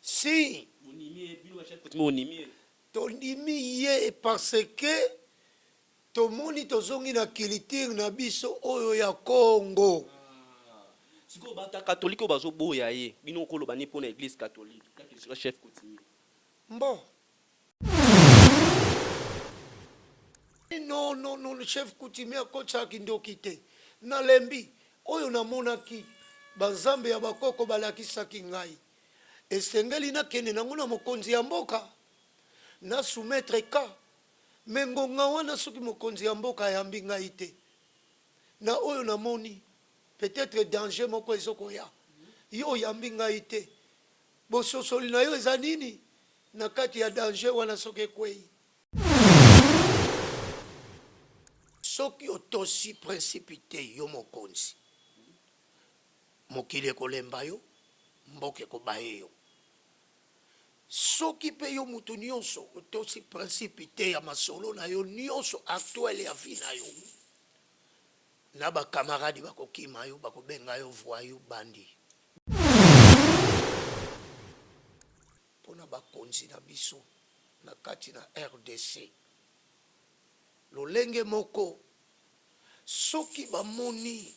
Si tondimi ye parce que tomoni tozongi na culture na biso oyo ya Congo. Siko bata catholique bazo boya ye bino kolo bani pona église catholique kaki sera chef coutumier. Bon. Non, chef coutumier kocha kindoki te. Na lembi oyo namonaki banzambe ya bakoko balakisaki ngai. Esengeli na kene nango na mokonzi ya mboka na soumettre ka mengonga wana soki mokonzi ya mboka yambi ngai te na oyo namoni peut-être danger moko ezokoya yo yambi ngai te bososoli na yo eza nini na kati ya danger wana soki ekwei soki otosi précipité yo mokonzi mokili ekolemba yo mboka ekobaye yo soki pe yo mutu nyonso otosi principité ya masolo na yo nyonso actuel ya vie na yo na bakamaradi bakokima yo bakobenga yo voyou bandi mpona bakonzi na biso na kati na RDC lolenge moko soki bamoni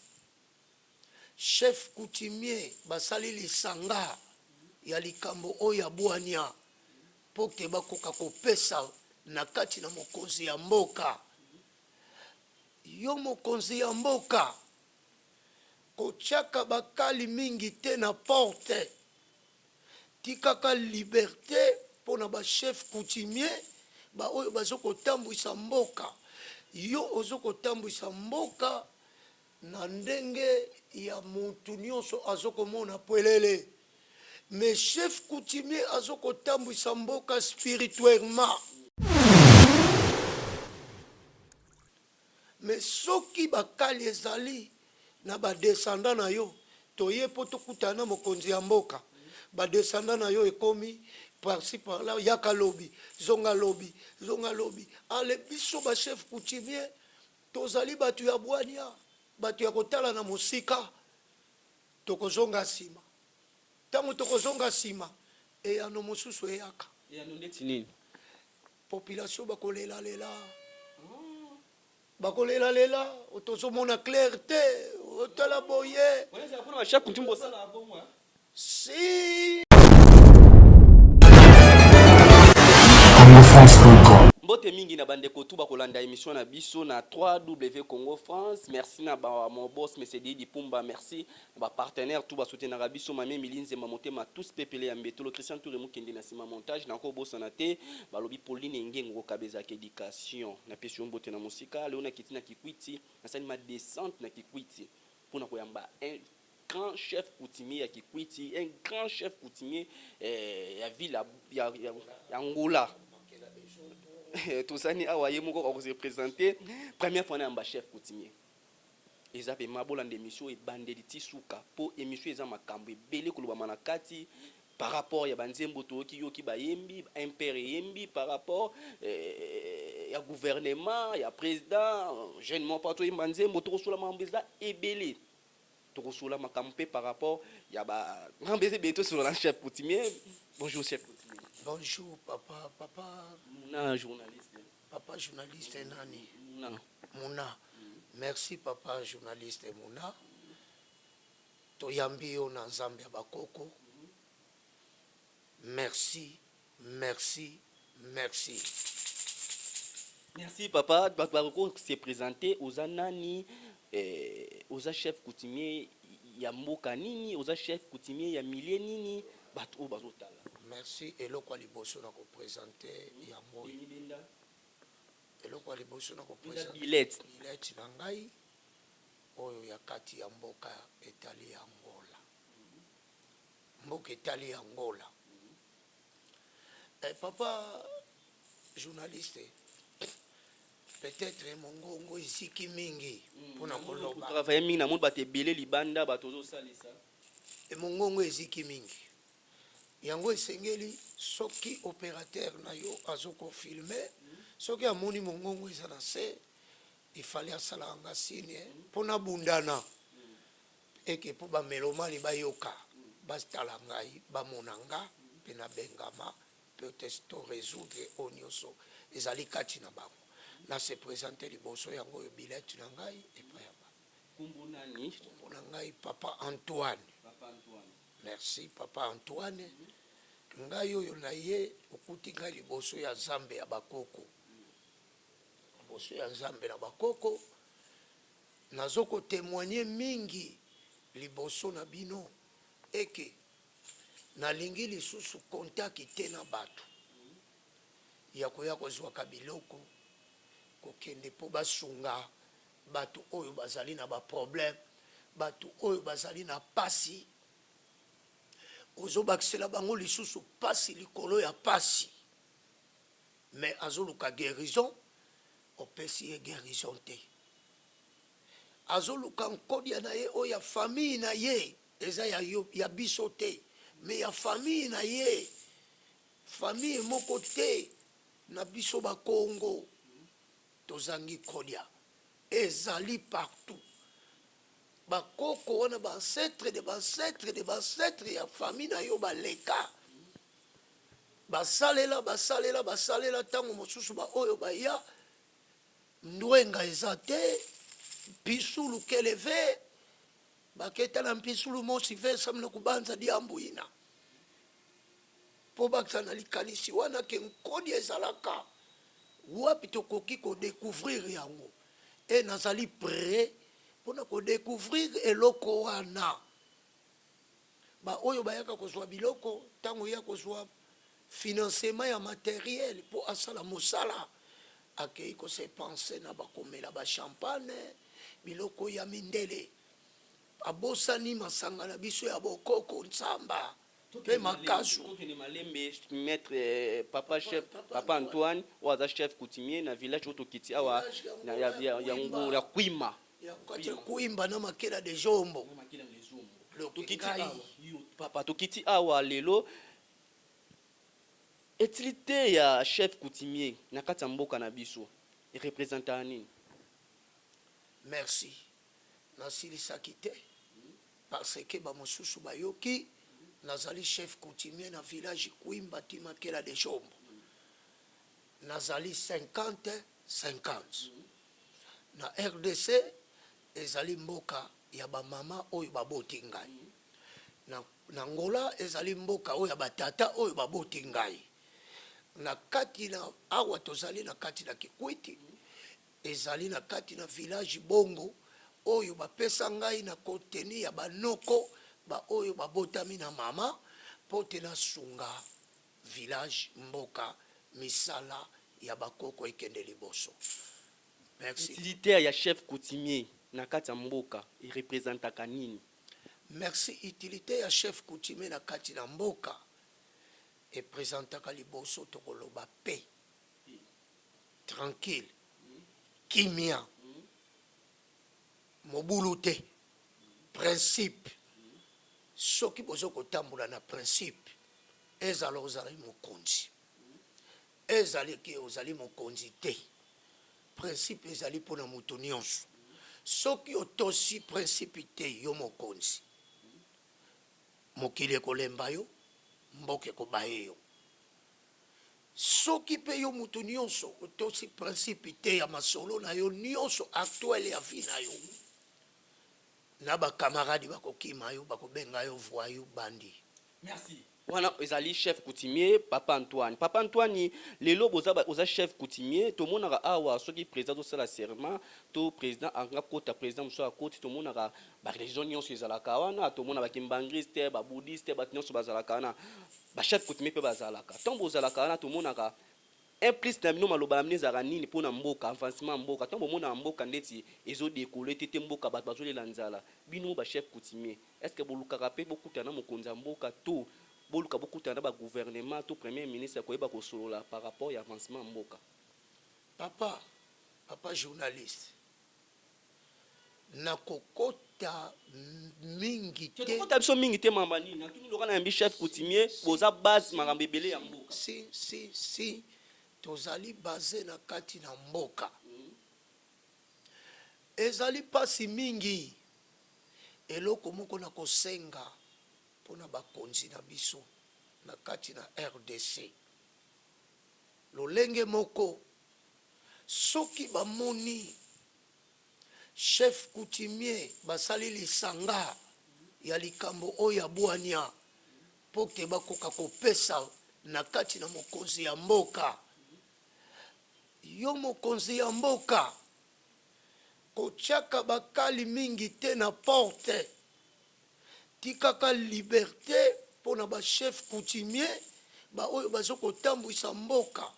chef coutumier basali lisanga ya likambo oyo ya bwania po te bakoka kopesa na kati na mokonzi ya mboka yo mokonzi ya mboka kotiaka bakali mingi te na porte tikaka liberté mpona bachef coutumier baoyo bazokotambwisa mboka yo ozokotambwisa mboka na ndenge ya mutu nyonso azokomona pwelele mais chef coutumier azokotambwisa mboka spirituellement mais soki bakali ezali na badescendant na yo toye po tokutana mokonzi ya mboka badescendant na yo ekomi par-ci par-là yaka lobi zonga lobi ale biso ba chef coutumier tozali batu ya bwania batu ya kotala na musika tokozonga sima tango tokozonga sima eyano mosusu eyaka eyano ndeti nini population bakolela lela otozomona clair te otala boye si mbote mingi na bandeko tu bakolanda émission na biso na 3W Congo France. Merci na mon boss Monsieur Didi Pumba, merci ba partenaire tout ba soutenir biso mame milinze mamotema tous pepele ya mbetolo Christian Touré Mukende na sima montage na ko bossa na te balobi Pauline Ngengo kabeza ka éducation na peso mbote na musika leona kitina kikwiti na sali ma descente na kikwiti pona koyamba un grand chef coutumier ya kikwiti, un grand chef coutumier ya ville ya Angola. Tout ça ni awaye moko ko se présenter première fois na chef coutumier ezape mabola d'émission et bandeli tisuka po émission eza makambo ebele koloba manakati par rapport ya banzembo toki yoki bayembi impère yembi par rapport ya gouvernement ya président jeune pas to banzembo to kosola mambeza ebele to kosola makambo par rapport ya ba mambeza beto sur la chef coutumier. Bonjour chef coutumier. Bonjour papa Mouna journaliste. Papa journaliste nani? Mouna. Merci papa journaliste Mouna. Toyambi yo na nzambe ya bakoko. Merci. Merci papa, bakoko s'est présenté aux anani aux chef coutumier ya mboka nini, aux chef coutumier ya milieu nini, bato bazotala. Merci. Eloko liboso na ko présenter ya moi. Eloko liboso na ko présenter billet na ngai oyo ya kati ya mboka etali ya Angola. Mboka etali ya Angola. Papa journaliste peut-être mongongo isiki mingi pona koloba. Travailler mingi na monde bate belé libanda batozo salisa. Mongongo isiki mingi. Yango esengeli soki opérateur na yo azoko filmer soki amoni mongongo eza na se il fallait asala anga signe pona bundana eke po ba melomani bayoka bastala ngai ba monanga pe na bengama peut-être to résoudre o nyonso ezali kati na bango na se présenter liboso yango yo bilete na ngai epai ya ba Kumbu nani? kombo na ngai Papa Antoine. Papa Antoine. Merci Papa Antoine. Ngai oyo na ye okuti ngai liboso ya Nzambe ya bakoko, liboso ya Nzambe na bakoko nazoko témoigner mingi liboso na bino eke nalingi lisusu kontaki te na bato ya koya kozwaka biloko kokende mpo basunga bato oyo bazali na baproblème, bato oyo bazali na pasi ozobakisela bango lisusu pasi likolo ya pasi, mais azoluka guérison opesi ye guérison te, azoluka nkodia na ye oyo ya famille na ye eza ya biso te, mais ya famille na ye, famille moko te na biso bakongo tozangi kodia ezali partout. Bakoko wana ba ancêtre de bancêtre de bancêtre ya famille na yo baleka basalela basalela basalela ntango mosusu ba oyo baya ndwenga eza te pisulu keleve baketa na mpisulu mosi vesa mna kubanza diambuina po bakisa na likanisi wana ke nkodi ezalaka wapi tokoki kodécouvrir yango e nazali prêt mpona kodécouvrir eloko wana ba oyo bayaka kozwa biloko ntango ya kozwa financement ya matériel mpo asala mosala akei kosepense na bakomela bachampagne biloko ya mindele abosani masanga na biso ya bokoko nzamba mpe makazu tokende malembe maître papa chef Papa Antoine oyo aza chef coutumier na village oyo tokiti awa yango ya kwima yakati kuimba na makela de jombo papa tokiti awa lelo utilité ya chef coutumier na kati ya mboka na biso erepresenta nini? Merci nasilisaki te parce que bamosusu bayoki nazali chef coutumier na village kuimba ti makela de jombo nazali 50-50 na RDC ezali mboka ya bamama oyo baboti ngai na Angola ezali mboka oyo ya batata oyo baboti ngai na kati na awa tozali na kati na Kikwiti ezali na kati na village bongo oyo bapesa ngai na kontenu ya banoko ba oyo babotami na mama pote na sunga village mboka misala ya bakoko ekende liboso. Merci. Utilité ya chef coutumier na kati ya mboka erepresentaka nini? Merci. Utilité ya chef coutumier na kati na mboka epresentaka liboso tokoloba paix, tranquille, kimia, mobulu te, principe. Soki bozo kotambola na principe ezala ozali mokonzi ezali ke ozali mokonzi te, principe ezali mpona moto nyonso. Soki otosi principe te yo mokonzi mokili ekolemba yo, mboka ekobaye yo. Soki pe yo moto nyonso otosi principe te ya masolo na yo nyonso actuel ya vie na yo, na bakamaradi bakokima yo bakobenga yo voyou bandi. Merci. Wana ezali chef coutumier Papa Antoine. Papa Antoine lelo oza chef coutumier to monaka awa soki président do sala serment to président anga kota président muso akoti to monaka ba religion nyonso ezalaka wana to mona ba kimbangriste ba bouddhiste ba nyonso bazalaka wana ba chef coutumier pe bazalaka. Tombo ozalaka wana to monaka implice na bino maloba na ezaka nini mpona mboka avancement mboka tombo mona mboka ndeti ezo décoller tete mboka bato bazolela nzala bino ba chef coutumier est-ce que bolukaka pe bokutana mokonza mboka to boluka bokutana ba gouvernement to premier ministre koyeba kosolola par rapport ya avancement mboka? Papa journaliste na kokota mingi te kokota biso mingi te mamba nini natuni loka na yambi chef coutumier boza base makambo ebele ya mboka. Si tozali basé na kati na mboka ezali pasi mingi eloko moko na kosenga mpona bakonzi na biso na kati na RDC lolenge moko soki bamoni chef coutumier basali lisanga ya likambo oyo ya bwania po ke bakoka kopesa na kati na mokonzi ya mboka, yo mokonzi ya mboka kotiaka bakali mingi te na porte, tikaka liberté mpona bachef coutumier baoyo bazokotambwisa mboka.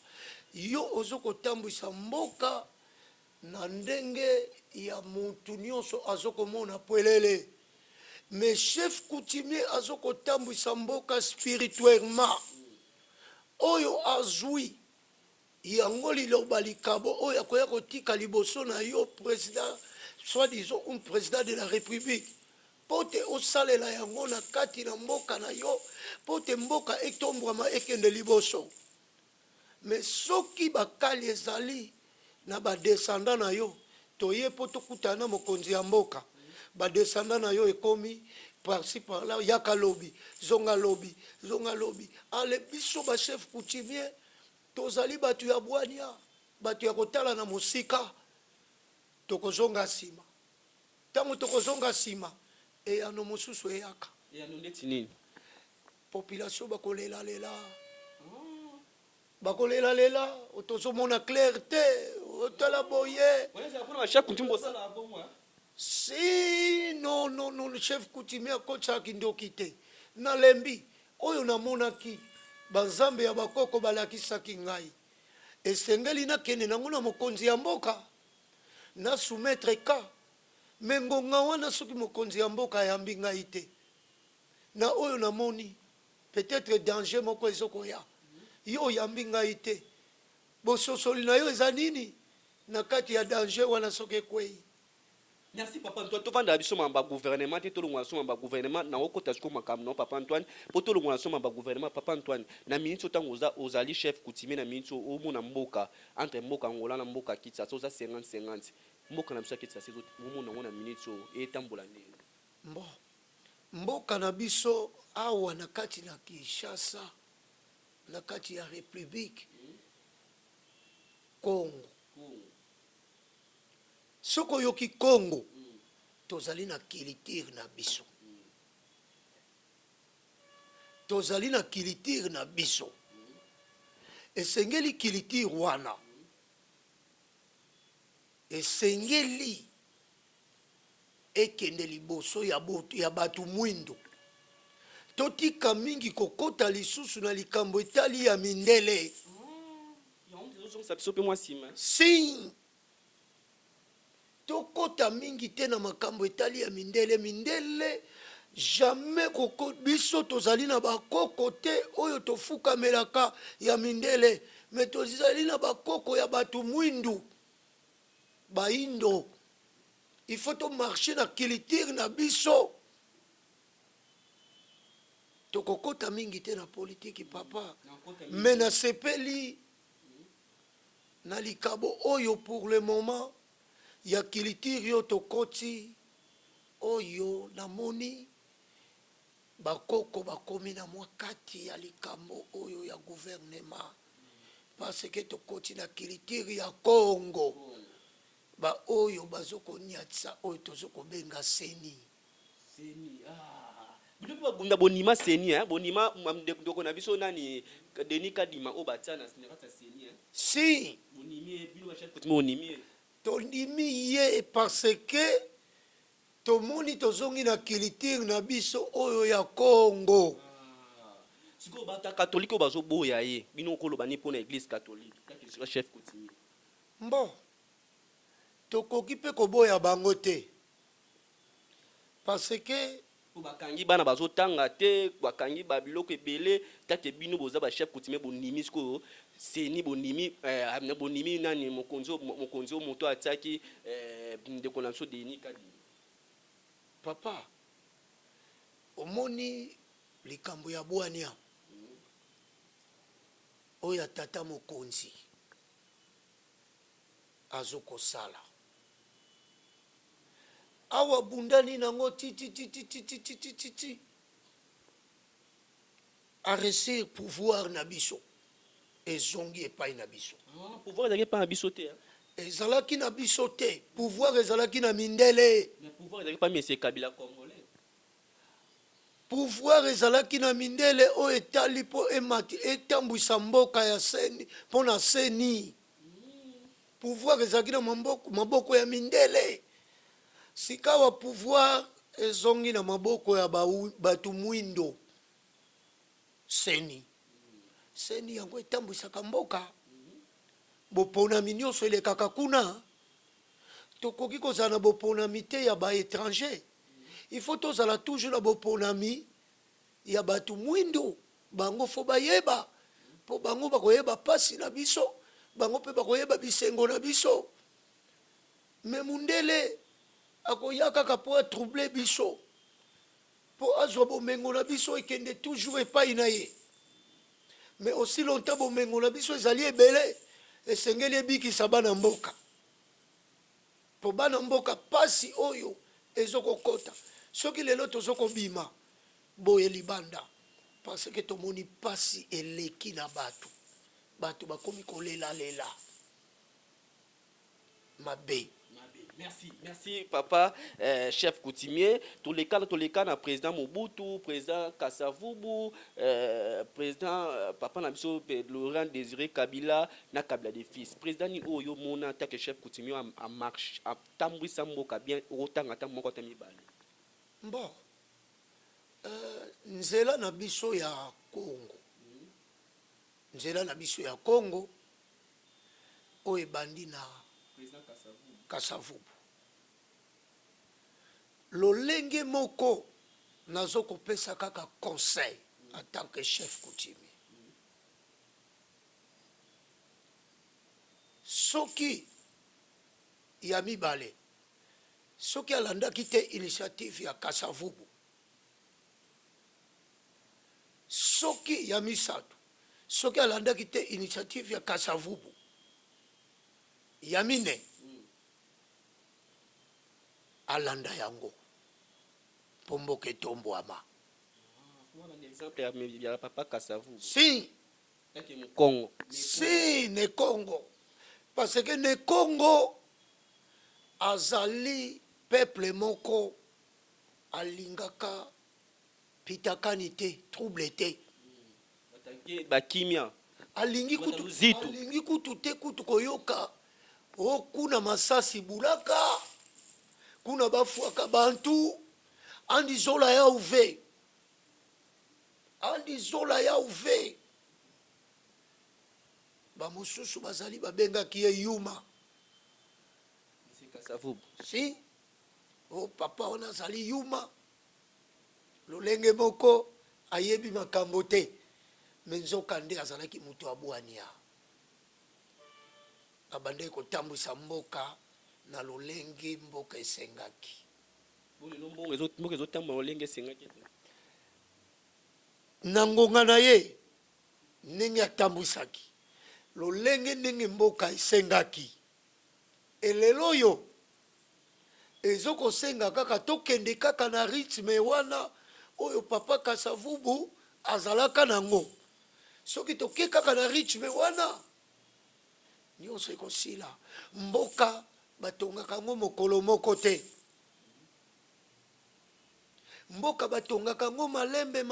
Yo ozokotambwisa mboka na ndenge ya mutu nyonso azokomona pwelele, mais chef coutumier azokotambwisa mboka spirituellement oyo azwi yango liloba likabo oyo akoya kotika liboso na yo président, soit disons un président de la république, pote osalela yango na kati na mboka na yo pote mboka etombwama ekende liboso. Mais soki bakali ezali na badescendant na yo toye po tokutana mokonzi ya mboka, badescendant na yo ekomi par-ci par-là, yaka lobi zonga lobi zonga lobi, ale biso ba chef coutumier tozali batu ya bwania, batu ya kotala na mosika, tokozonga sima. Tango tokozonga sima eyano mosusu eyaka eyano ndeti nini population bakolela lela bakolela lela, otozomona clarté otala boye. Si non non non, le chef coutumier akotisaki ndoki te nalembi oyo namonaki banzambe ya bakoko balakisaki ngai, esengeli nakende nango na mokonzi ya mboka na soumettre ka mengonga wana soki mokonzi ya mboka ayambi ngai te na oyo namoni peut-être danger moko ezokoya yo oyambi ngai te, bososoli na yo eza nini na kati ya danger wana soki ekwei. Merci Papa Antoine. Tu vas dans le gouvernement, tu es dans gouvernement, na okota siko makam no Papa Antoine. Pour tout le monde gouvernement Papa Antoine. Na minute autant aux ali chef coutumier na minute au mona mboka entre mboka Angola na mboka Kitsa, ça 50-50. Mboka na biso Kitsa c'est au mona na minute et tambola ndenge. Mboka na biso awa na kati na Kinshasa na kati ya République Congo. Soko yoki Congo tozali na culture na biso, tozali na culture na biso, esengeli culture wana esengeli ekende liboso ya batu mwindo, totika mingi kokota lisusu na likambo etali ya mindele. Si tokota mingi te na makambo etali ya mindele, mindele jamais koko biso tozali na bakoko te oyo tofuka melaka ya mindele, mais tozali na bakoko ya batu mwindu baindo. Il faut to marcher na culture na biso, tokokota mingi te na politiki papa, mais na sepeli na likabo oyo pour le moment ya culture yo tokoti oyo namoni bakoko bakomi na mwa kati ya likambo oyo ya gouvernement, parce que tokoti na culture ya Congo ba oyo bazokoniatisa oyo tozokobenga seni. Bunda bonima seni bonima ndeko na biso nani Denis Kadima obatana sinekata seni si bonimi bino chef bonimi tondimi ye parce que tomoni tozongi na culture na biso oyo ya Congo. Siko bata catholique bazo boya ye bino koloba ni pona église catholique ka chef coutumier. Bon tokoki pe koboya bango te parce que bakangi bana bazotanga te bakangi babiloko ebele tate bino boza ba chef coutumier bonimi siko seni bonimi bonimi nani mokonzi moto ataki ndeko na biso Denis Kadima. Papa omoni likambo ya bwania oyo tata mokonzi azokosala awa bundani nango ti aresir pouvoir na biso ezongi epai na biso. Pouvoir ezalaki pas na biso te. Ezalaki na biso te, pouvoir ezalaki na mindele. Mais pouvoir ezalaki pas monsieur Kabila congolais. Pouvoir ezalaki na mindele o etali po emati etambwisa mboka ya seni po na seni. Pouvoir ezalaki na maboko ya mindele. Sikawa pouvoir ezongi na maboko ya batu mwindo seni. Seni yango etambwisaka mboka. Boponami nyonso elekaka kuna. Tokoki kozala na boponami te ya ba étranger. Il faut tozala toujours na boponami ya batu mwindo. Bango fo bayeba. Po bango bakoyeba pasi na biso. Bango pe bakoyeba bisengo na biso. Me mundele akoyaka kaka po troubler biso. Po azwa bomengo na biso ekende toujours epai na ye. Mais aussi longtemps bomengo na biso ezali ebele. Esengeli ebikisa bana mboka. Po bana mboka pasi oyo ezokokota. Soki lelo tozokobima boye libanda. Parce que tomoni pasi eleki na batu. Batu bakomi kolela lela. Mabe. Merci papa, chef coutumier. Tous les cas, na président Mobutu, président Kasavubu, président papa Nabiso, Laurent Désiré Kabila, na Kabila des fils. Président ni oyo mona ta que chef coutumier en marche, a tambri samboka bien autant ata moko tami bali. Bon. Nzela na biso ya Congo. Nzela na biso ya Congo oyo bandi na président Kasavubu. Lolenge moko nazo kopesa kaka conseil en tant que chef coutumier. Soki ya mibale, soki alandaki te initiative ya Kasavubu, soki ya misato, soki alandaki te initiative ya Kasavubu, ya mine alanda yango pomboke tombwama. Un exemple ya papa Kasavubu. Si Congo. Si ne Congo. Parce que ne Congo azali peuple moko alingaka pitakani te, trouble te. Bakimia. Alingi kutu te kutu koyoka. O kuna masasi bulaka. Kuna bafuaka bantu. Andi zola ya uve. Andi zola ya uve. Bamususu bazali babenga kiye yuma. Si. O papa ona zali yuma. Lolenge moko ayebi makambo te. Menzo kande azalaki mutu abwania. Abande kotambwisa mboka na lolenge mboka esengaki. Nangonga na ye ndenge atambwisaki. Lolenge ndenge mboka esengaki. Elelo yo ezoko senga kaka tokende kaka na rythme wana oyo papa Kasavubu azalaka nango. Soki toke kaka na rythme wana nyonso ekosila. Mboka batongaka ngo mokolo moko te. Mboka batongaka ngo malembe.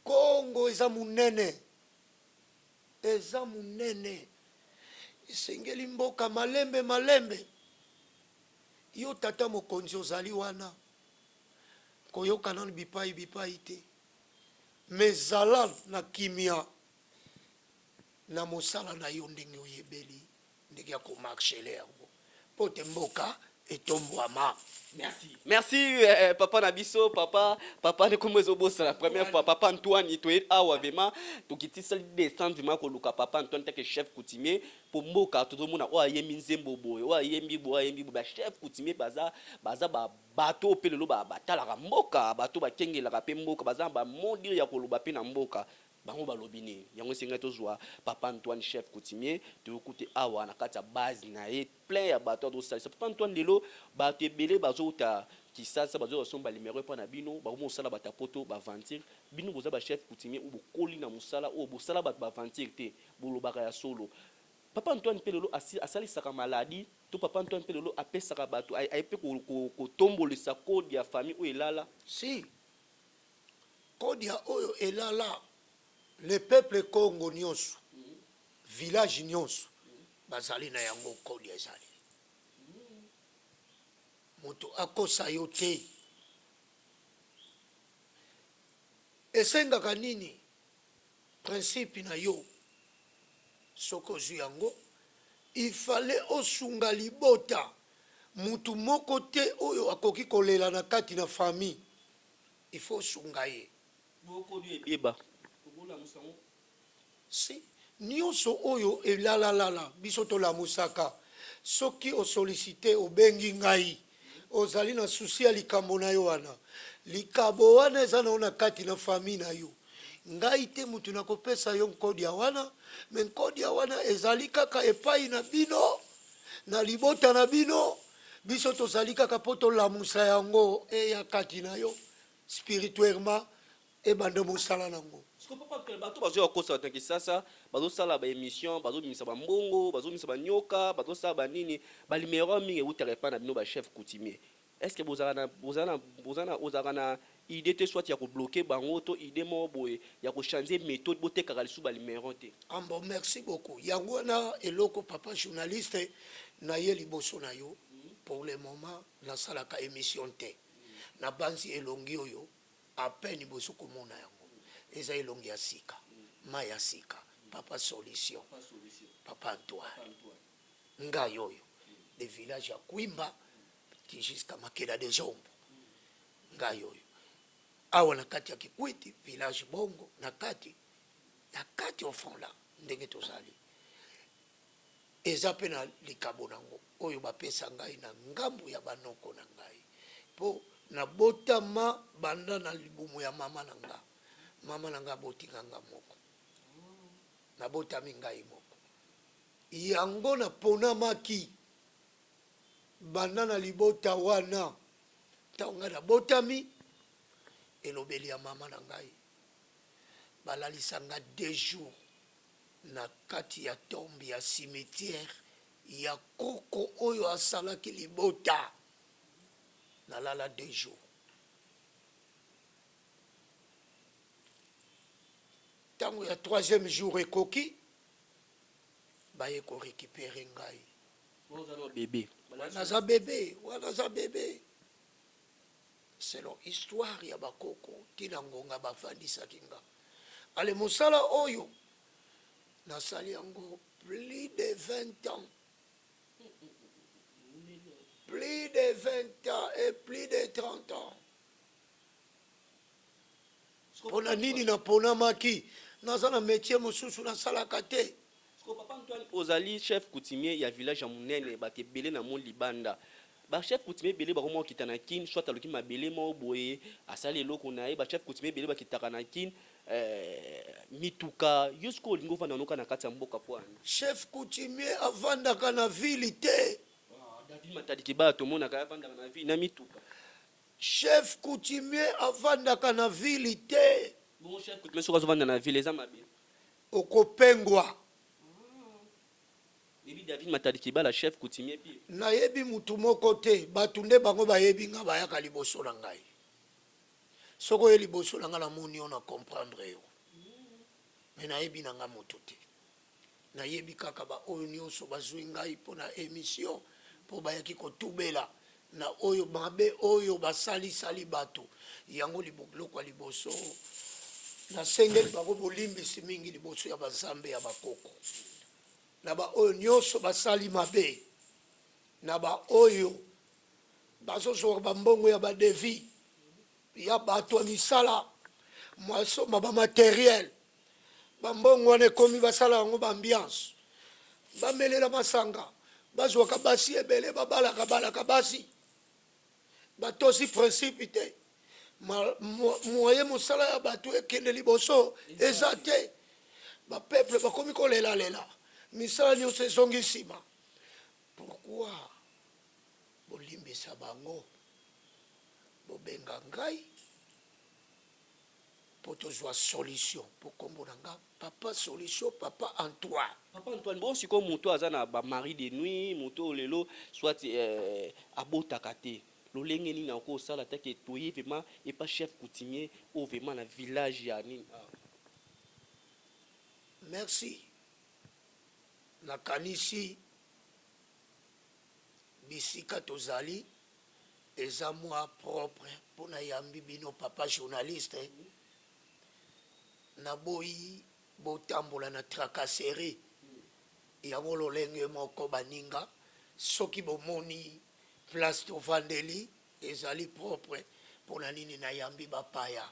Congo eza munene. Eza munene. Esengeli mboka malembe. Yo tata mokonzi ozali wana. Koyoka nanu bipai te. Mezala na kimia. Na mosala na yo ndenge oyebeli. Ndenge ya komarchele yango. Pote mboka etombwama. Merci papa Nabiso, papa ne comme bossa la première fois papa Antoine itoé awa vema tokiti sali descendre vraiment ko luka papa Antoine tant que chef coutumier pour mboka tout le monde o ayemi nzembo boy o ayemi ba chef coutumier baza ba bato pe lelo ba batala mboka bato ba kengela ka pe mboka baza ba mondir ya ko luba pe na mboka bango balobini yango senga tozwa papa Antoine chef coutumier to écouter awa na kati ya base na ye plein ya bato do salisa papa Antoine lelo bato ebele bazota kisasa bazo somba numéro pa na bino ba mo sala batapoto ba ventir bino boza ba chef coutumier ou bokoli na musala ou bosala ba ventir te bolobaka ya solo. Papa Antoine Pelolo asali saka maladie to papa Antoine Pelolo apesaka bato aipe ko tombolisa code ya famille ou elala si code ya oyo elala le peuple Congo nyonso village nyonso bazali na yango code ezali moto akosa yo te esengaka nini principe na yo soko ozwi yango il fallait osunga libota mutu moko te oyo akoki kolela na kati na famille il faut osunga ye si nyonso oyo elalalala biso tolamusaka soki osolicite obengi ngai ozali na susi ya likambo na yo wana likabo wana eza na yo na kati na famille na yo ngai te mutu nakopesa yo nkodi ya wana me nkodi ya wana ezali kaka epai na bino na libota na bino biso tozali kaka po tolamusa yango eya kati na yo spirituellement ebanda mosala nango bato bazo kosa tanki sasa bazo sala ba émission bazo bimisa ba mbongo bazo bimisa ba nyoka bazo sala ba nini ba numéro mingi utare pa na bino ba chef coutumier est-ce que bozana na idée te soit ya ko bloquer bango to idée mo boye ya ko changer méthode bote kaka lisu ba numéro te ambo merci beaucoup yango na eloko papa journaliste na ye liboso na yo pour le moment na sala ka émission te na banzi elongi oyo à peine boso komona yango eza elongi ya sika ma ya sika papa solution papa Antoine ngai oyo de village ya Kwimba ti jusqu'à Makela de Jombo ngai oyo awa na kati ya Kikwiti village Bongo na kati au fond là ndenge tozali eza pe na likabo nango oyo bapesa ngai na ngambu ya banoko na ngai po na botama banda na libumu ya mama na nga botinga nga moko na botami ngai moko yango na ponamaki banda na libota wana ntango na botami elobeli ya mama na ngai balalisa nga 2 jours na kati ya tombe ya cimetière ya koko oyo asalaki libota nalala 2 jours ntango ya 3e jour ekoki baye korécupere ngai wana za bebe selon histoire ya bakoko tina ngonga bafandisaki nga ale mosala oyo nasali yango plus de 20 ans plus de 20 ans et plus de 30 ans pona nini na ponamaki naza na métier mosusu nasalaka te papa Antoine ozali chef coutumier ya village ya munene bate belé na mon libanda ba chef coutumier belé ba komo kitana kin soit aloki mabele mo boye asali eloko na ye ba chef coutumier belé ba kitaka na kin mituka yusko lingo vanda noka na kati ya mboka pwana chef coutumier avandaka na ville te David Matadi Kiba to mona ka avandaka na ville na mituka chef coutumier avandaka na ville te bon chef coutumier soka zo vanda na ville eza mabe okopengwa Bibi David Matadi Kiba la chef coutumier pi nayebi mutu moko te batunde bango bayebi nga bayaka liboso na ngai soko ye liboso na nga na moni on a comprendre yo mais nayebi na nga mutu te nayebi kaka ba oyo nyonso bazwi ngai mpona émission po bayaki kotubela na oyo mabe oyo basali bato yango biloko ya liboso nasengeli bango bolimbisi mingi liboso ya bazambe ya bakoko na ba oyo nyonso basali mabe na ba oyo bazozwa bambongo ya badevi ya bato ya misala mwasomba bamateriel bambongo wana ekomi basala yango baambiance bamelela masanga bazwaka basi ebele babalaka basi batosi principe te moye mosala ya bato ekende liboso eza te bapeuple bakomi kolelalela misala nyonso ezongi nsima pourquoi bolimbisa bango bobenga ngai po tozwa solution po kombo na nga papa solution papa Antoine. Papa Antoine, bon siko moto aza na ba mari de nuit, moto lelo soit abotaka te. Lolenge nini ako sala take toye vraiment et pas chef coutumier au vraiment na village ya nini. Merci. Nakanisi bisika tozali eza moi propre pona yambi bino papa journaliste naboyi botambola na tracasserie yango lolenge moko baninga soki bomoni place tovandeli ezali propre pona nini na yambi bapaya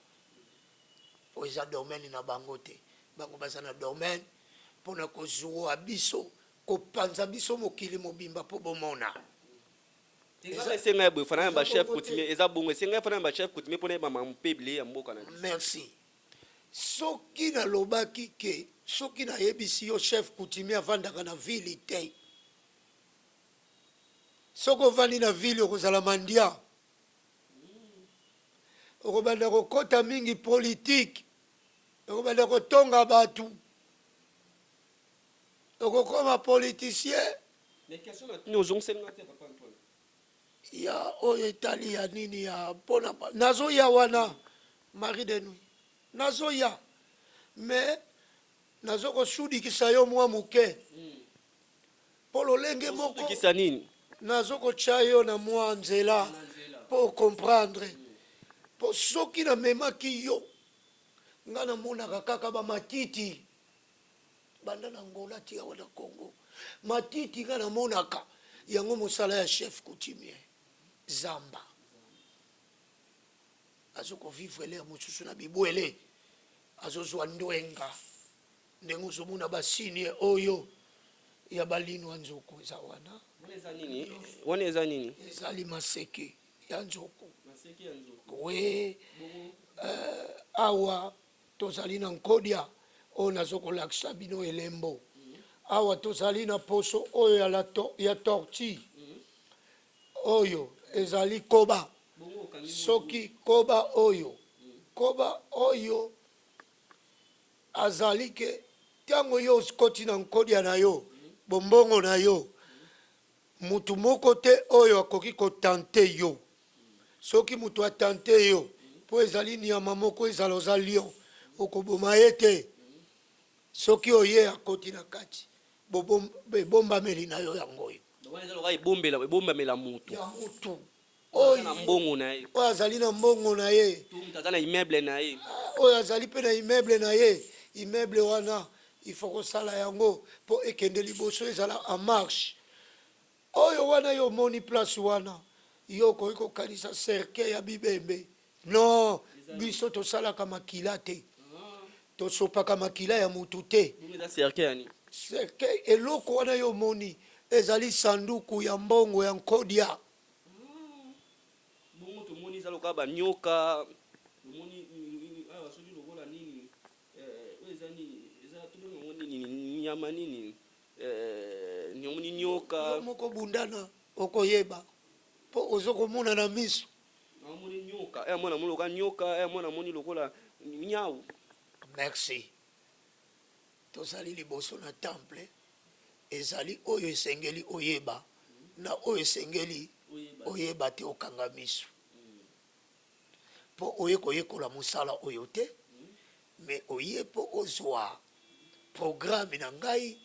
po eza domaine na bango te bango baza na domaine pona kozwa biso kopanza biso mokili mobimba po bomona merci soki nalobaki ke soki nayebisi yo chef coutumier avandaka na ville te soki ovandi na ville okozala mandia okobanda kokota mingi politike okobanda kotonga bato okokoma politicien ya oyo etali ya nini ya mpona nazoya wana mari de nuit nazoya me nazokosudikisa yo mwa moke mpo lolenge moko nazokotya yo na mwa nzela mpo comprendre mpo soki namemaki yo nga namonaka kaka bamatiti banda na ngola ti awa na Congo matiti nga namonaka yango mosala ya chef coutumier zamba azokovivre ele ya mosusu na bibwele azozwa ndwenga ndenge ozomona basinie oyo ya balinwa nzoko eza wana eza nini ezali maseke ya nzoko we awa tozali na nkodia oyo nazokolakisa bino elembo awa tozali na poso oyo ya torti oyo ezali koba soki koba oyo azali ke ntango yo okoti na nkodia na yo bombongo na yo mutu moko te oyo akoki kotante yo soki mutu atante yo po ezali nyama moko ezala oza lion okoboma ye te soki oye akoti na kati ebombameli na yo yango oyo ebombamela mutu ya mutu oyo azali na mbongo na ye oyo azali mpe na immeuble na ye immeuble wana ifo kosala yango mpo ekende liboso ezala en marche oyo wana yo omoni place wana yo okoki kokanisa cercueil ya bibembe non biso tosalaka makila te tosopaka makila ya mutu te cercueil eloko wana yo omoni ezali sanduku ya mbongo ya nkodia bongo tomoni eza lokola banyoka tomoni awa soki lokola nini oyo eza nini eza tomongo nini nyama nini nyomoni nyoka moko bundana okoyeba mpo ozokomona na miso amoni nyoka mwana moni lokola nyoka mwana moni lokola nyau. Merci. Tozali liboso na temple ezali oyo esengeli oyeba na oyo esengeli oyeba te okanga miso po oye koyekola mosala oyo te me oye po ozwa programme na ngai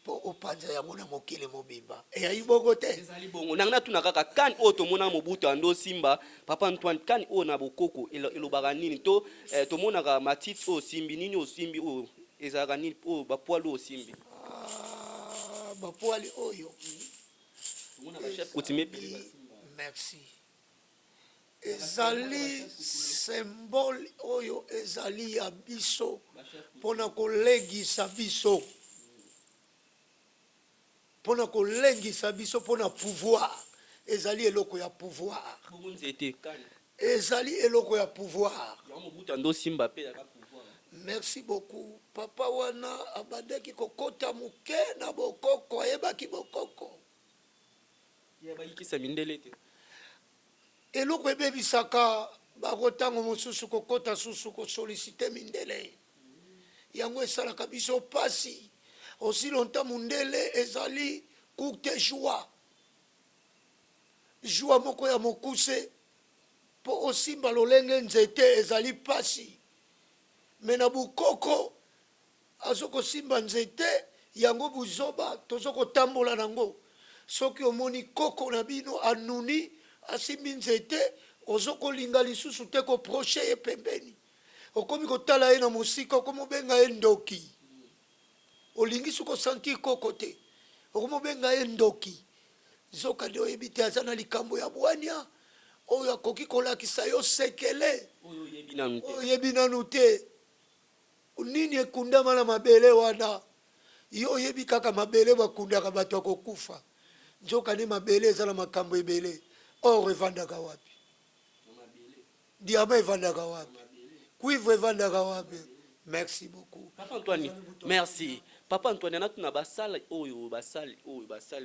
po opanza yango na mokili mobimba eyayi bongo te ezali bongo nanga natuna kaka kani oyo tomona mobutu ando simba papa Antoine kani oyo na bokoko elobaka nini to tomonaka matiti oyo simbi nini osimbi oyo ezalaka nini oyo bapoali oyo simbi bapoali oyo merci ezali symbole oyo ezali ya biso mpona kolengisa biso mpona kolengisa biso mpona pouvoir ezali eloko ya pouvoir ezali eloko ya pouvoir merci beaucoup papa wana abandaki kokota moke na bokoko ayebaki bokoko eloko ebebisaka bakotango mosusu kokota susu kosolicite mindele yango esalaka biso pasi aussi longtemps mundele ezali courte joie moko ya mokuse po osimba lolenge nzete ezali pasi me na bukoko azokosimba nzete yango buzoba tozokotambola nango soki omoni koko na bino anuni asimbi nzete ozokolinga lisusu te koproche ye pembeni okomi kotala ye na mosika okomobenga ye ndoki olingi soki osentir koko te okomobenga ye ndoki zoka nde oyebi te aza na likambo ya bwania oyo akoki kolakisa yo sekele oyebi nanu te nini ekundama na mabele wana yo oyebi kaka mabele bakundaka bato ya kokufa nzoka nde mabele eza na makambo ebele or evandaka wapi diama evandaka wapi cuivre evandaka wapi merci beaucoup Papa Antoine merci Papa Antoine na basala oyo basali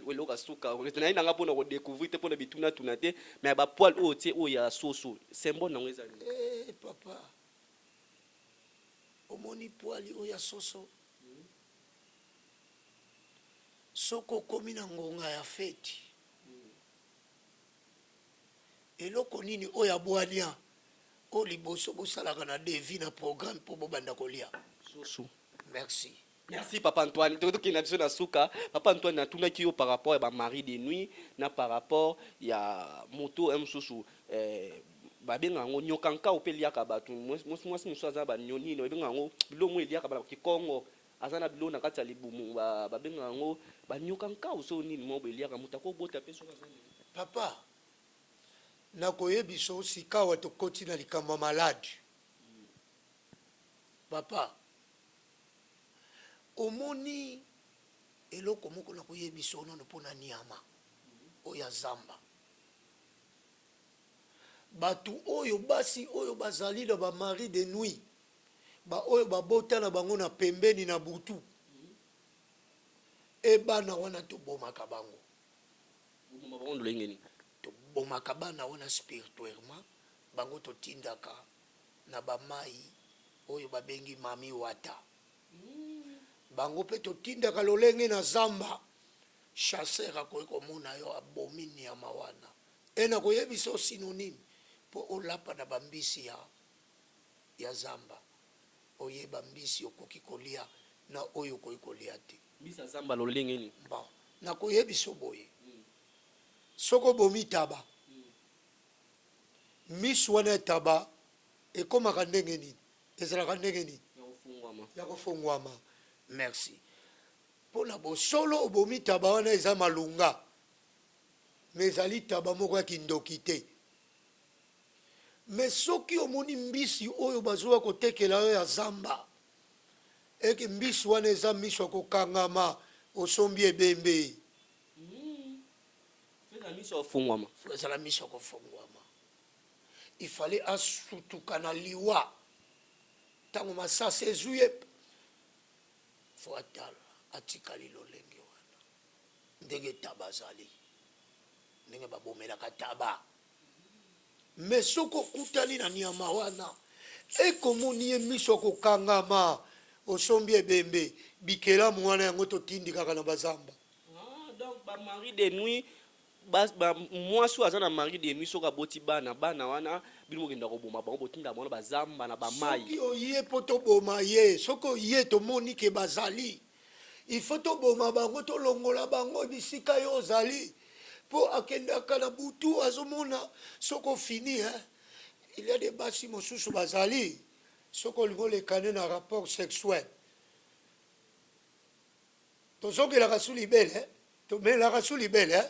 weloka suka na ina nga pona ko découvrir te pona bituna tunate mais ba poil o tie o ya soso symbole nango ezali papa omoni poili oyo ya soso soko komi na ngonga ya feti eloko nini oyo ya bwania o liboso bosalaka na devi na programme po bobanda kolia soso merci. Merci Papa Antoine. Tout qui n'a na suka. Papa Antoine na tuna ki par rapport à mari de nuit na par rapport ya moto msusu ba benga ngo nyokanka opelia ka batu mwasi musaza ba nyoni no benga ngo bilomo elia ka ba ki Kongo azana bilo na kati ya libumu ba benga ngo ba nyokanka uso nini mo belia ka mutako bota peso ka papa na koyebiso sika wa tokoti na likambo malade papa omoni eloko moko na koyebiso nono mpona niama oyo ya zamba batu oyo basi oyo bazali na bamari de nuit oyo babota na bango na pembeni na butu ebana wana tobomaka bango tobomaka bana wana spirituellement bango totindaka na bamai oyo babengi mami wata bango pe totindaka lolenge na zamba chasseur akoki komona yo abomi niama wana ena koyebisa o synonyme po olapa na bambisi ya zamba oyeba mbisi okoki kolia na oyo okoki kolia te bisa zamba lolenge ni bon na koyebisa boye soko bomi taba miss wana taba ekomaka ndenge nini ezalaka ndenge nini ya kofungwama merci mpona bosolo obomi taba wana eza malunga me ezali taba moko ya kindoki te me soki omoni mbisi oyo bazwa kotekela yo ya zamba eke mbisi wana eza miso ya kokangama osombi ebembe ezala miso ya kofungwama ifale asutuka na liwa ntango masasi ezwi ye fo atala atikali lolenge wana ndenge taba azali ndenge babomelaka taba me soki okutani na niama wana ekomoni ye miso ya kokangama osombi ebembe bikelamu wana yango totindi kaka na bazamba donc bamari de nuit mwasi aza na mari de nuit soki aboti bana wana bino bokenda koboma bango botinda bango bazamba na bamai soki oye mpo toboma ye soki oye tomoni ke bazali ifo toboma bango tolongola bango bisika yo ozali mpo akendaka na butu azomona soki ofini il y a des basi mosusu bazali soki olingi olekane na rapport sexuel tozongelaka su libele tomelaka su libele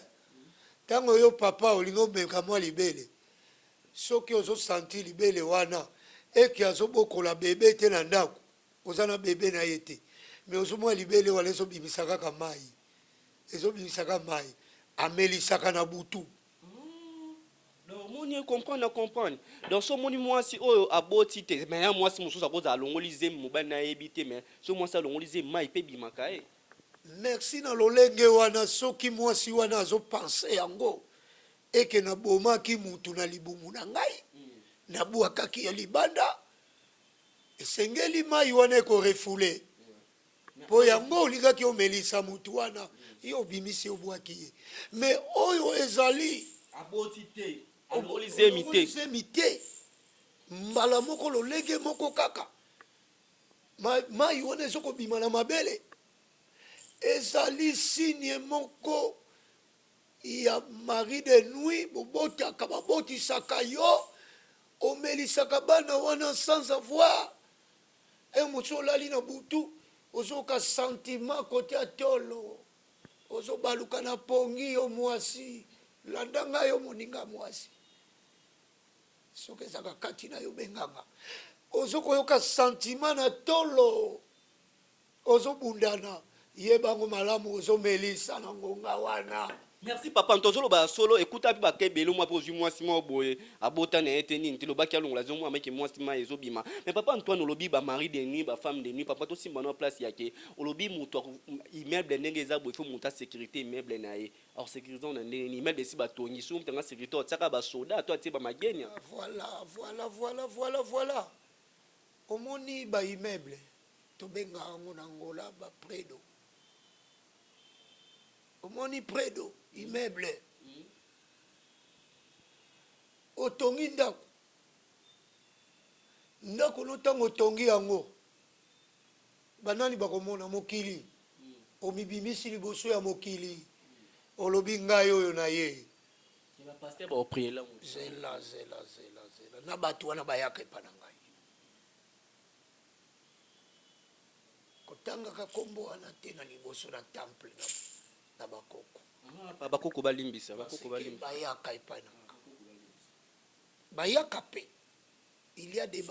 ntango yo papa olingi omeka mwa libele soki ozosanti libele wana eke azobokola bebe te na ndako oza na bebe na ye te me ozomwa libele wana ezobimisa kaka mai ezobimisaka mai amelisaka na butu donc moni comprendre donc so moni mwasi oyo aboti te mais ya mwasi mosusu akozala alongoli zemi mobali nayebi te mais so mwasi alongoli zemi mai mpe bimaka ye merci na lolenge wana soki mwasi wana azopense yango eke nabomaki mutu na libumu na ngai nabwakaki ya libanda esengeli mai wana ekorefule po yango olingaki omelisa mutu wana yo obimisi obwaki ye me oyo ezali aboti te alongolizemi te mbala moko lolenge moko kaka mai wana ezokobima na mabele ezali signe moko ya mari de nuit bobotaka babotisaka yo omelisaka bana wana sans avoir motu olali na butu ozoka sentiment kote ya tolo ozobaluka na pongi yo mwasi landanga yo moninga mwasi soki ezaka kati na yo benganga ozokoyoka sentiment na tolo ozobundana yebango malamu ozomelisa na ngonga wana. Merci papa ntozolo ba solo écoute abi ba kebelo moi pozu moi sima boye abota na eteni ntelo ba kialongo la zomo ameke moi sima ezobima mais papa Antoine olobi ba mari de nuit ba femme de nuit papa to simba na place yake olobi mutu immeuble ndenge eza boye fo muta sécurité immeuble na ye alors sécurité on ndenge ni immeuble si ba tongi so mutanga sécurité otaka ba soldat to atie ba magenya voilà omoni ba immeuble to benga ngo na ngola ba predo omoni predo immeuble otongi ndako no ntango otongi yango banani bakomona mokili omibimisi liboso ya mokili olobi ngai oyo na ye zela na bato wana bayaka epa na ngai kotangaka kombo wana te na liboso na temple na bakoko bakoko balimbisa bayaka epai na nga bayaka pe il y a des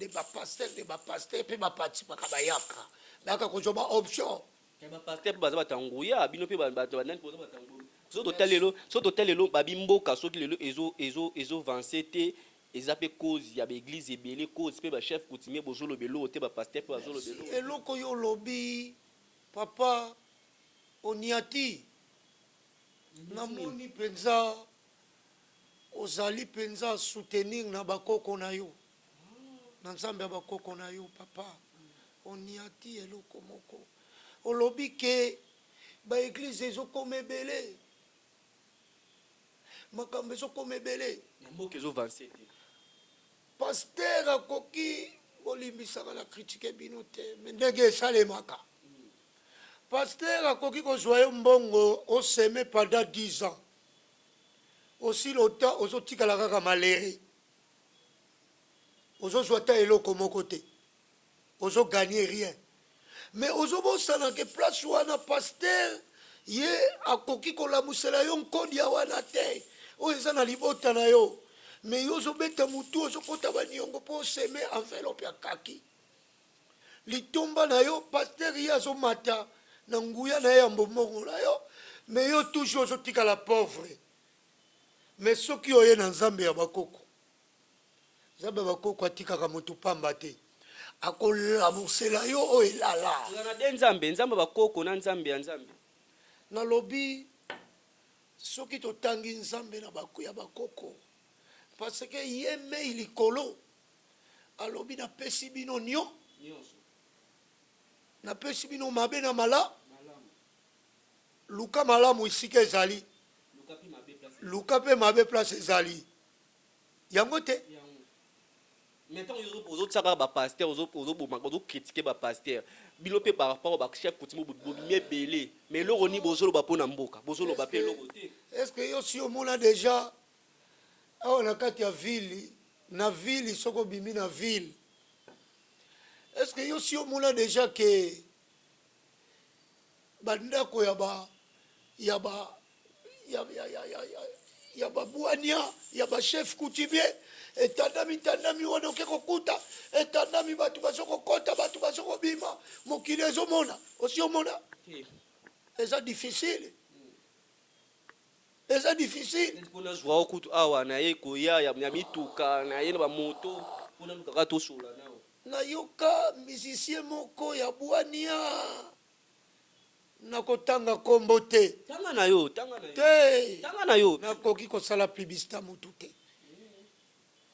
bapasteurs pe baparticipaka bayaka kozwa baoption bapaster mpe baza batanguya bino mpe banani poza batanguya so totalelo babimboka soki lelo ezovance te eza mpe cause ya baeglise ebele cause mpe bachef coutumier bozolobelo te bapaster mpe bazolobelo eloko yo olobi papa oniati namoni mpenza ozali mpenza soutenir na bakoko na yo na nzambe ya bakoko na yo papa oniati eloko moko olobi ke baeglise ezokoma ebele makambo ezokoma ebele mboka ezovance te paster akoki bolimbisaka na kritike bino te me ndenge esalemaka paster akoki kozwa yo mbongo oseme pendant 10 ans aussi lota ozotikala kaka malere ozozwa ta eloko moko te ozoganye rien mais ozobosana ke place wana paster ye akoki kolamusela yo nkodi ya wana te oyo eza na libota na yo mais yo ozobeta mutu ozokota baniongo mpo oseme enveloppe ya kaki litomba na yo paster ye azomata na nguya na ye ya mbongo na yo mais yo toujours ozotikala pauvre mais soki oye na nzambe ya bakoko nzambe ya bakoko atikaka motu pamba te akolamusela yo oyo elala na de nzambe bakoko na nzambe ya nzambe nalobi soki totangi nzambe na ya bakoko parce que ye mei likolo alobi napesi bino napesi bino mabe na luka malamu isika ezali luka mpe mabe place ezali yango te maintenant ozotiaka bapaster ozokritike bapaster bino mpe par rapport bachef coutumier bobimi ebele mais eloko nini bozoloba mpo na mboka bozoloba mpe eloko te est-ce que yo si omona déjà awa na kati ya ville na ville soko obimi na ville est-ce que yo si omona déjà ke bandako ya babwania ya bachef coutumier etandami wana oke kokuta etandami bato bazokokota bato bazokobima mokili ezomona osi omona eza difficile mpona zwa okutu awa na ye koya ya mituka na ye na bamoto mpona lukaka tosola nao nayoka musicien moko ya bwania nakotanga kombo te. Tanga na yo. Te. Tanga na yo. Nakoki kosala publicité mutu te.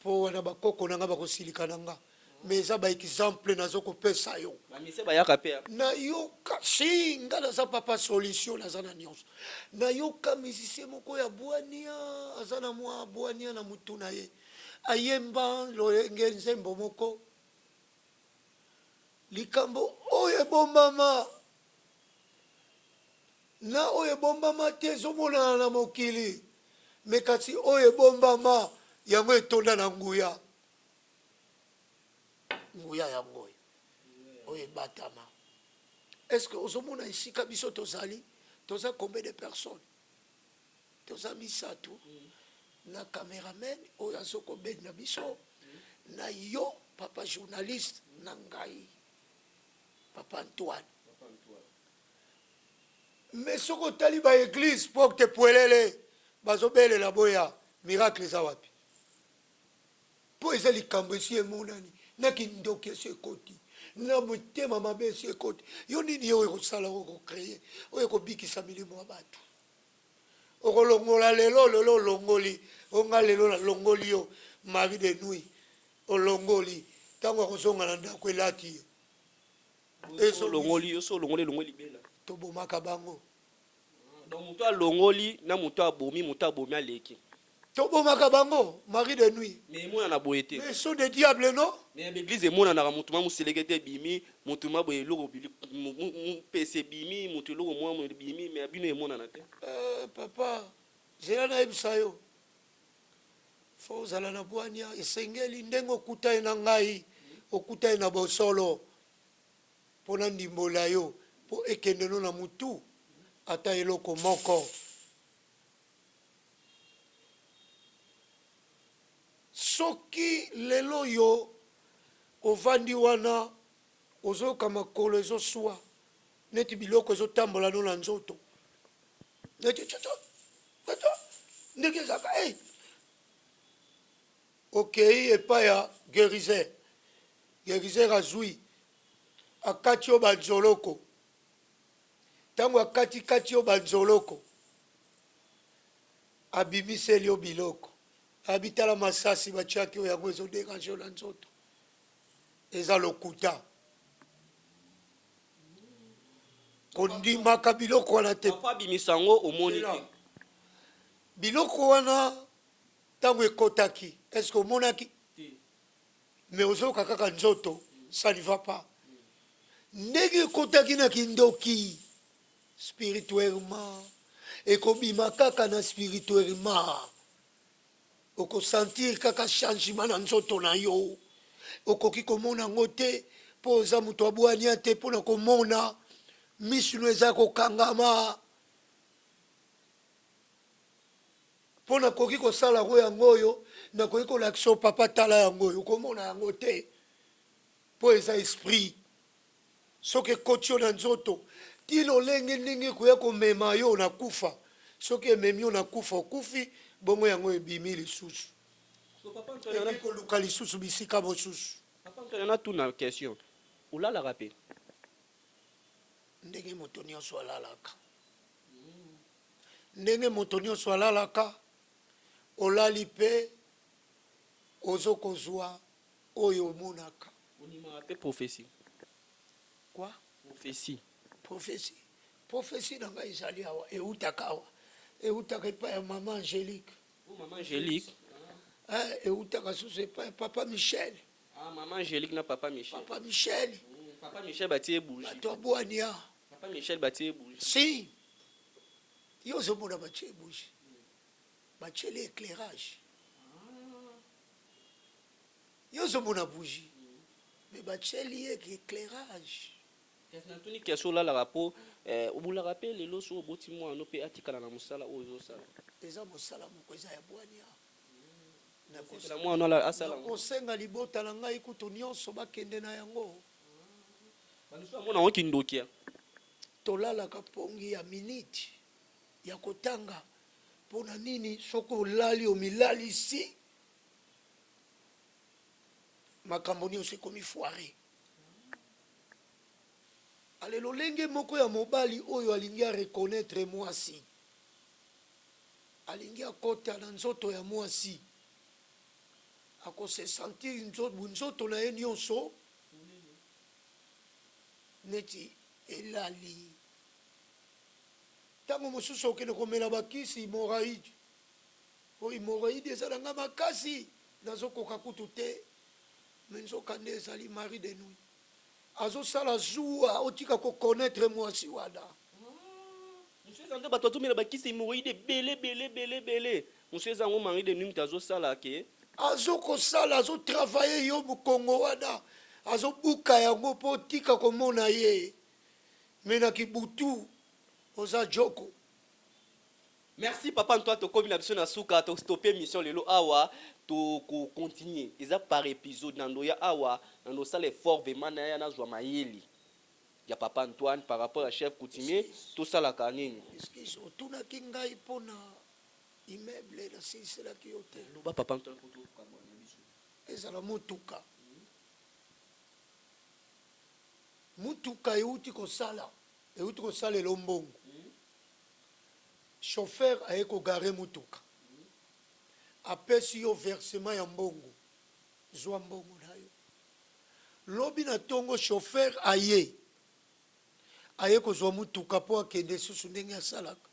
Po wana bakoko nanga bakosilika nanga. Mais eza ba exemple nazokopesa yo. Bamise bayaka pe. Na yoka si nga naza papa solution naza na nyonso. Na yoka musicien moko ya Bwania, aza na mwa Bwania na mutu na ye. Ayemba lolenge nzembo moko. Likambo oye bombama. Na oye bombama te ezomona na mokili. Me kasi oye bombama yango etonda na nguya. Nguya yango oye batama. Est-ce que ozomona isika biso tozali? Toza combien de personnes? Toza misatu. Na cameraman oyo azoko bed na biso. Na yo papa journaliste na ngai. Papa Antoine. Mais soko tali ba église pour te poelele bazobele la boya miracle za wapi? Po ezali kambo esi emonani na kindoki esi ekoti na motema mabe esi ekoti yo nini yo ekosala okocreye oyo ekobikisa milimo ya bato okolongola lelo olongoli onga lelo nalongoli yo mari de nuit olongoli ntango akozonga na ndako elati ye longoli bela tobomaka bango. Donc muto alongoli na muto abomi aleki. Tobomaka bango mari de nuit. Mais mona na boyete. Mais sont des diables non? Mais l'église mona na mutu ma muselekete bimi, mutu ma boye loko mu PC bimi, mutu loko mo bimi mais abino mona na te. Papa, j'ai na ebisa yo. Faut zala na Bwania esengeli ndengo kutai na ngai, okutai na bosolo. Pona ndimbola yo. Po ekende no na mutu ata eloko moko. Soki lelo yo ovandi wana ozoka makolo ezoswa neti biloko ezotambola no na nzoto neti ndenge ezaka okei epai ya guériser azwi akati yo banzoloko ntango akati yo banzoloko abimiseli yo biloko abitala masasi batiaki oyo yango ezoderange yo na nzoto eza lokuta kondimaka biloko wana te abimisango omoni te biloko wana ntango ekotaki eske omonaki me ozoyoka kaka nzoto ça ne va pas ndenge ekotaki na kindoki spirituellement ekobima kaka na spirituellement okosentir kaka changement na nzoto na yo okoki komona yango te mpo oza moto abwania te mpona komona misino eza kokangama mpona koki kosala yango yango oyo nakoki kolakisa o papa tala yango oyo okomona yango te mpo eza esprit soki ekoti yo na nzoto ti lolenge ndenge ekoya komema yo na kufa soki ememi yo na kufa okufi bongo yango ebimi lisusu ekoluka lisusu bisika mosusu. Papa Antoine tuna question olalaka pe ndenge moto nyonso alalaka ndenge moto nyonso alalaka olali mpe ozokozwa oyo omonaka onimaka mpe prophétie quoi prophétie na ngai ezali awa eutaka awa eutaka epai ya mama angélique eutaka susu epai ya papa michel mama angélique na papa michel papa michel batie bougie bato abwania papa michel batie bougie si yo ozomona batie bougie batie l'éclairage yo ozomona bougie mais batie lieki éclairage natuni question olalaka mpo obulaka mpe lelo so oboti mwana mpe atikala na mosala oyo ezosala eza mosala moko eza ya bwania nakosenga libota na ngai kutu nyonso bakende na yango mona ngo kindokia tolalaka pongi ya miniti ya kotanga mpona nini soki olali omilalisi makambo nyonso ekomi foire ale lolenge moko ya mobali oyo alingi a reconnaître mwasi, alingi akota na nzoto ya mwasi, akose sentir nzoto na ye nyonso neti elali. Ntango mosusu okende komela bakisi hemorroïde, po hemorroïde ezalanga makasi, nazokoka kutu te, me nzoka nde ezali mari de nuit. Azosala zuwa otika kokonaître mwasi wana. Monsieur Zanda bato atomela bakisi hemorroïde belé. Monsieur Zango mari de nuit azosala ke Azokosala, azotravaye yo mokongo wana, azobuka yango po tika komona ye. Me na kibutu oza joko. Merci papa Antoine to komi na biso na suka to stopper mission lelo awa to ko continuer eza par épisode na ndoya awa na no sala effort vraiment na ya na zwa mayeli ya papa Antoine par rapport à chef coutumier to sala kanini Excuse otuna kingai pona immeuble na sisela ki hotel lo ba papa Antoine ko to kabwa na biso ezala motuka. Mutuka euti kosala elombongo. Chauffeur aye ko gare mutuka. Apesi yo versement ya mbongo. Zwa mbongo na yo. Lobi na tongo chauffeur aye ko zwa mutuka po akende susu ndenge asalaka.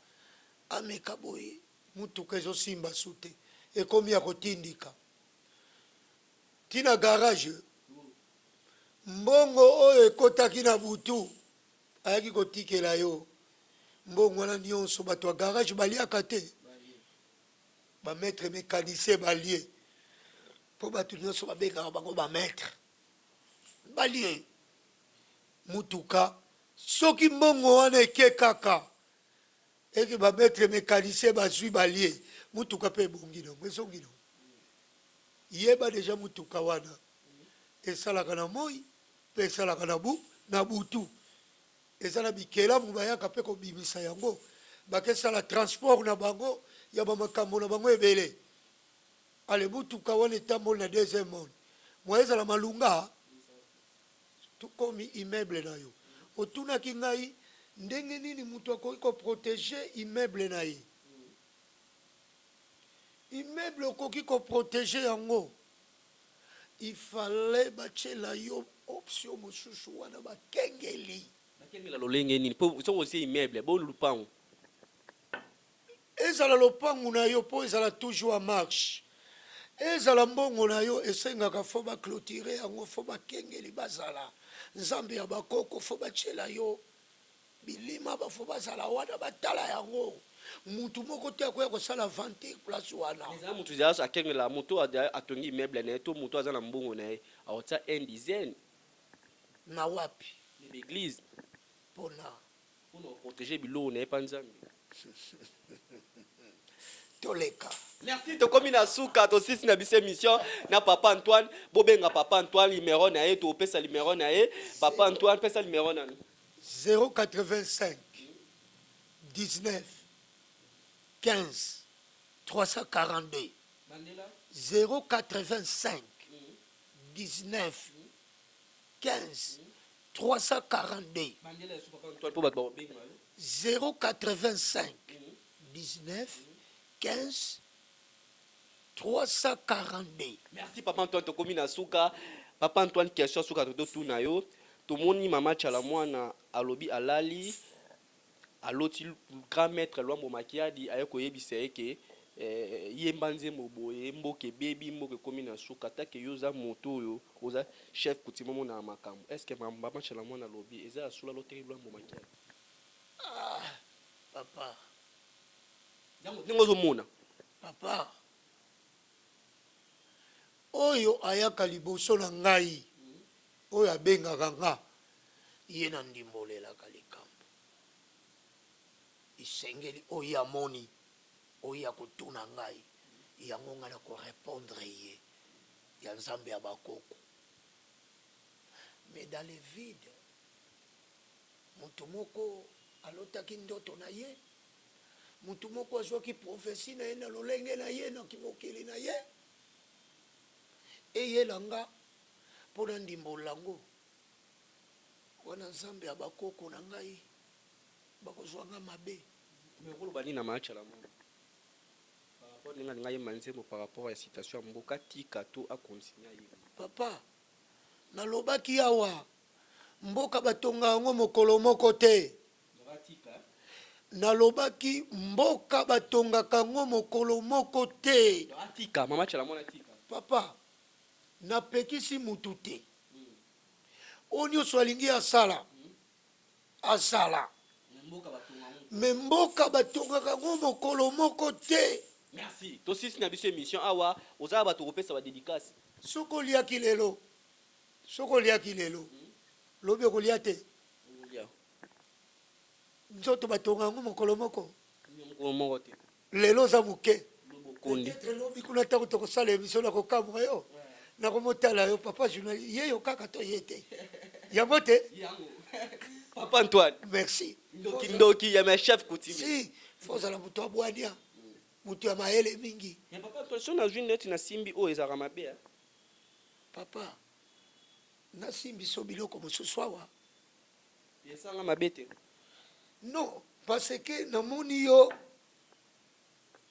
Ameka boye mutuka ezo simba sute. Ekomi ya kotindika. Tina garage. Mbongo oyo ekotaki na butu ayaki kotikela yo mbongo wana nyonso bato ya garage baliaka te, bametre mécanicien balie mpo bato nyonso babengaka bango bametre balie mutuka. Soki mbongo wana eke kaka eke bametre mécanicien bazwi balie mutuka mpe ebongi nango ezongi nango. Yeba deja mutuka wana esalaka na moi mpe esalaka na butu. Ezala bikelamu bayaka mpe kobimisa yango bakesala transport na bango ya bamakambo na bango ebele. Ale mutuka wana etamboli na deuxième monde mwa ezala malunga tukomi immeuble na yo. Otunaki ngai ndenge nini mutu akoki koprotege immeuble na ye. Immeuble okoki koprotege yango, il fallait bachela yo option mosusu wana bakengeli. bakengela lolenge nini po so aussi immeuble bo lupango ezala lopangu na yo po ezala toujours en marche. Ezala mbongo na yo esengaka fo baclôturer yango fo bakengeli bazala nzambe ya bakoko fo bachela yo bilima bafo bazala wana batala yango. Mutu moko te akoya kosala vente place wana. eza mutu za akengela moto atongi immeuble na to moto aza na mbongo na ye aota un dizaine Na wapi l'église pona pour protéger bilo na pa nzambe. toleka. Merci to komi na suka to sisi na bise mission na papa Antoine bobenga papa Antoine numéro na ye to pesa numéro na ye papa Antoine pesa numéro na 085 19 15 342 085 19 15 342 085 19 15 342. Merci papa Antoine to komi na suka papa Antoine question suka to tuna yo to moni mama chala mwana alobi alali aloti grand maître Lwambo Makiadi aye koyebisa eke yemba nzembo boye mboke bebi mboke komi na suka take yoza moto oyo oza chef coutumier na makambo. Est-ce que mama chala mwana alobi eza asula lote Lwambo Makiadi Papa ndenge ozomona papa oyo ayaka liboso na ngai oyo abengaka nga ye na ndimbolelaka likambo isengeli oyo amoni oyo akotuna ngai yango nga na korépondre ye ya nzambe ya bakoko. Mais dans le vide mutu moko alotaki ndoto na ye, mutu moko azwaki prophétie na ye na lolenge na ye na kimokili na ye eyelanga mpona ndimbolango wana nzambe ya bakoko na ngai bakozwanga mabe. Mais rôle bani na match la mo. Par rapport ninga ngai manzemo par rapport à la situation mboka tika to a continuer. Papa, nalobaki awa mboka batonga yango mokolo moko te. Nalobaki mboka batonga kango mokolo moko te. Tika mama chala mona tika. Papa, napekisi mutu te. Onyo swalingi asala. Asala. Me mboka batonga kango mokolo moko te. Merci. To sisi na biso émission awa ozaba bato kopesa ba dédicace. Soko liaki lelo. Soko liaki lelo. Lobi kolia te. Nzoto batonga ngo mokolo moko. Mokolo moko te. Lelo za muke. Kondi. Lobi kuna ta ko sala émission na ko kamwa yo. Na ko motala yo papa journaliste. Ye yo kaka to yete. Yango te. Yango. Papa Antoine. Merci. Ndoki ya ma chef coutumier. Si, faut ala muto abwania. Muto ya maele mingi. Mais papa Antoine so na joine net na simbi o ezaka mabe. Papa. Na simbi so biloko mosusu awa. Yesanga mabete. Non, parce que namoni yo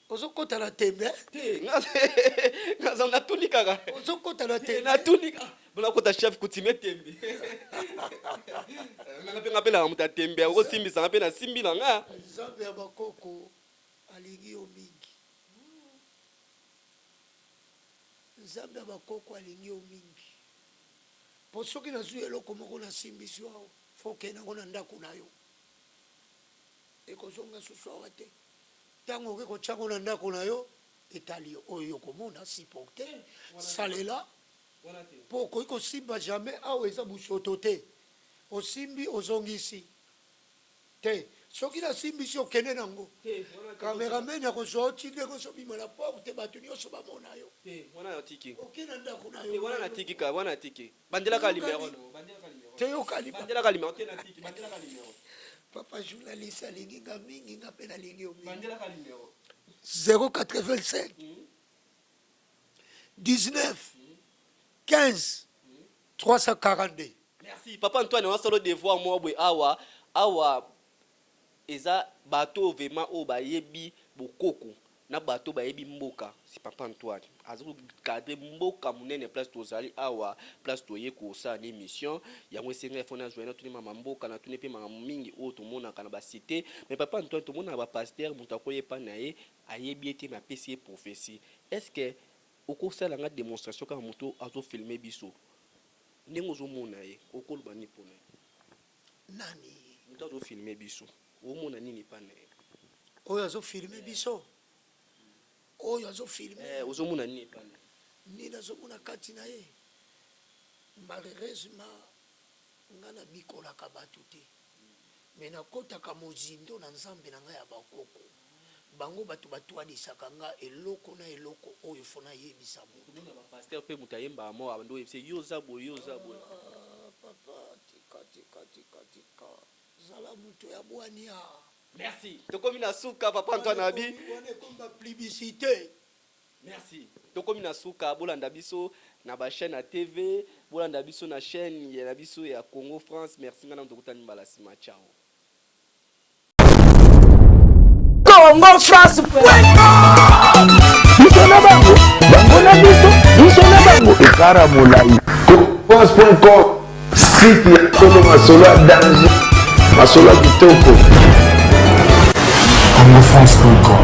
ozokota na tembe. Te, ngaza na tunika. Ozokota na tembe. Na tunika. Bona kota chef coutumier tembe. Nga pela muta tembe, o simbi sanga pe na simbi na nga. Nzambe ya bakoko alingi yo mingi. Nzambe ya bakoko alingi yo mingi. Po soki nazwi eloko moko na simbi sio awo, faut ke nango na ndako na yo. Ekozonga susu awa te. Tango ke kochango na ndako na yo, etali oyo komona supporter, salela. Poko iko simba jamais awo eza bushoto te. Osimbi ozongisi. Te. Soki na simbi si okene nango. Cameraman ya kozwa tinde ko sobi mala porte batuni oso ba mona yo. Te, wana na tiki. Okena ndako na Te yo. wana na tiki ka, wana tiki. Bandela ka numéro no, bandela ka numéro. Te yo kali. Bandela ka numéro, te na tiki, bandela ka numéro. Papa journaliste alingi nga mingi nga pe na lingi yo mingi. Bandela ka numéro. 085 19 15 342. Merci. Papa Antoine, on va solo devoir moi boy awa eza bato vraiment o ba yebi bokoko na bato ba yebi mboka. Si Papa Antoine azo cadre mboka munene place tozali awa place toye ko sa ni émission yango senga fona joindre tous les mama mboka na tous les pe mama mingi o to mona kana ba cité mais Papa Antoine to mona ba pasteur mutako ye pa na ye ayebi ete na PC prophétie. Est-ce que au cours ça la démonstration quand moto azo filmer biso ndenge ozomona ye okoloba ni pona Nani moto azo filmer biso omona nini pa na ye oyo azo filmer biso oyo azo filmer ozomona nini pa na nini azomona kati na ye malheureusement ngana bikolaka bato te me nakotaka mozindo na nzambe na ngai ya bakoko bango bato batwadisaka nga eloko na eloko oyo fona yebisa moto na ba pasteur pe muta yemba mo abando yebise yo zabo papa tika zala muto ya bwania. Merci tokomi na suka Papa Antoine abi wana komba publicité. Merci tokomi na suka bolanda biso na ba chaîne à TV bolanda biso na chaîne ya biso ya Congo France. Merci ngana mtokutani mbala sima ciao. Congo France Misona bango na biso misona bango ekara molai France.com site ya solo masolo ya danger masolo ya kitoko Congo France.com